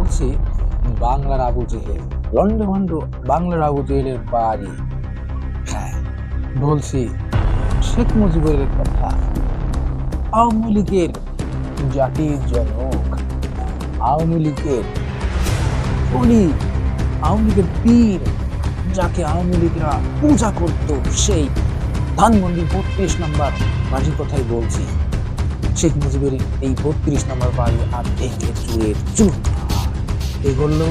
বলছি বাংলার আবু জেহেল, লন্ডভন্ড বাংলার আবু জেহেলের বাড়ি। হ্যাঁ, বলছি শেখ মুজিবের কথা, আওয়ামী লীগের জাতির জনক, আওয়ামী লীগের বলি, আওয়ামী লীগের পীর, যাকে আওয়ামী লীগরা পূজা করত, সেই ধানমন্ডি 32 নম্বর বাড়ির কথাই বলছি। শেখ মুজিবের এই 32 নম্বর বাড়ি আর ভেঙে চুরে চুর এগুলো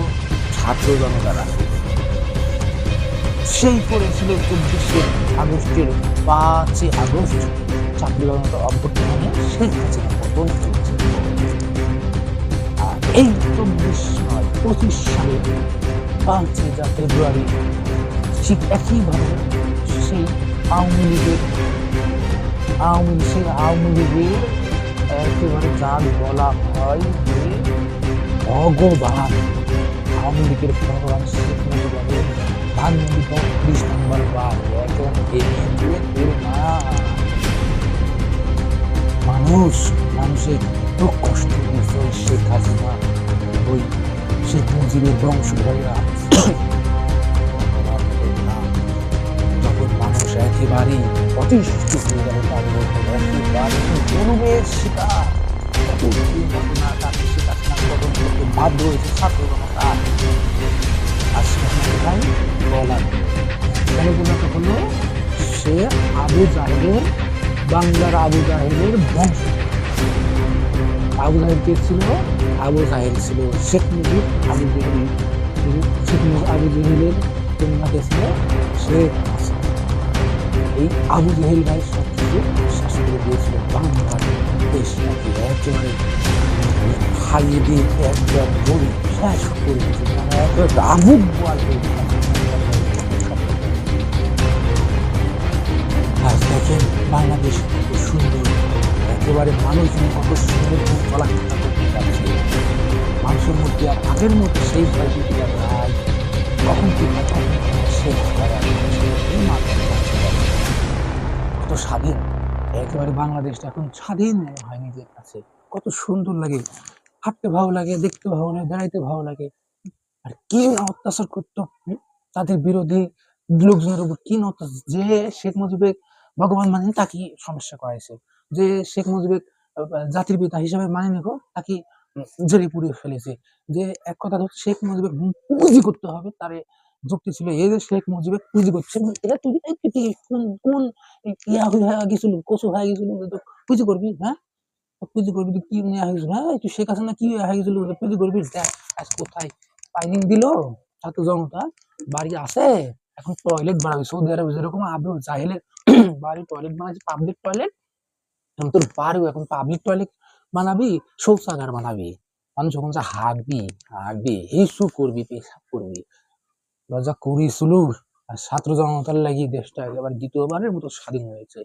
ছাত্র জনতারা সেই করেছিল 24শে আগস্টের 5ই আগস্ট ছাত্র জনতা অভ্যুত্থানে শেখ হাসিনা পতন হয়েছিল। আর এই 25 সালে 5ই ফেব্রুয়ারি ঠিক একইভাবে সেই আওয়ামী লীগের একেবারে যার বলা হয় যে ভগবান, আওয়ামী লীগের ভগবান শেখ মুজিবের ধানমন্ডি 32 নম্বর বাড়ি একেবারে ভেঙে চুরে মানুষের তো কষ্ট দিয়েছে শেখ হাসিনা, ওই শেখ মুজিবের বংশ ভাইরা। যখন মানুষ একেবারেই অতিষ্ঠ হয়ে গেল, তাদের একেবারে জনমের শিকার, ঘটনা তাকে শেখ হাসিনা পতন করতে বাধ্য হয়েছে ছাত্র জনতা। আর সেখানে বলা হলো সে আবু জাহেলের, বাংলার আবু জাহেলের বংশ। আবু জাহেল কে ছিল? আবু জাহেল ছিল শেখ মুজিব। আবু জাহেলের কন্যাকে ছিল শেখ হাসিনা। এই আবু জাহেল ভাই সবকিছু শেষ করে দিয়েছিল বাংলার দেশটাকে, একেবারে খাইয়ে দিয়ে একদম বলি শেষ করে দিয়েছিল। আবু আজ দেখেন বাংলাদেশ কত সুন্দর, একেবারে মানুষ কত সুন্দর চলাফেরা করতে পারছে। মানুষের মধ্যে আর আগের মধ্যে সেই ভয় নাই, কখন কি সেই কত স্বাধীন, একেবারে বাংলাদেশটা এখন স্বাধীন হয় নিজের কাছে। কত সুন্দর লাগে, হাঁটতে ভালো লাগে, দেখতে ভালো লাগে, বেড়াইতে ভালো লাগে। আর কি না অত্যাচার করতো তাদের বিরোধী লোকজনের উপর, কি না অত্যাচার। যে শেখ মুজিবের ভগবান মানে তাকে সমস্যা করাইছে, যে শেখ মুজিবের জাতির পিতা হিসাবে মানে নিকো তাকে জেলে পুড়িয়ে ফেলেছে। যে এক কথা ধর শেখ মুজিবের পুঁজি করতে হবে, তারে যুক্তি ছিল এই যে শেখ মুজিবের পুঁজি করছে, এটা তুই কোন ইয়া হয়ে গেছিল, কচু হয়ে গেছিল, পুঁজি করবি। হ্যাঁ, পুঁজি করবি কি নেওয়া হয়েছিল? হ্যাঁ, তুই শেখ হাসিনা কি হয়ে গেছিল, পুঁজি করবি। দেখ আজ কোথায় পাইনিং দিল ছাত্র জনতা, বাড়ি আছে এখন টয়লেট বানাবি। সৌদি আরবে যেরকম আবু জাহেলের বাড়ি টয়লেট বানাইছে, পাবলিক টয়লেট, তোর বাড়িও এখন পাবলিক টয়লেট বানাবি, শৌচাগার বানাবি। মানুষ যখন যা হাঁকবি হিসু করবি, পেশাব করবি। লজ্জা করিছিল। আর ছাত্র জনতার লাগিয়ে দেশটা একেবারে দ্বিতীয়বারের মতো স্বাধীন হয়েছে।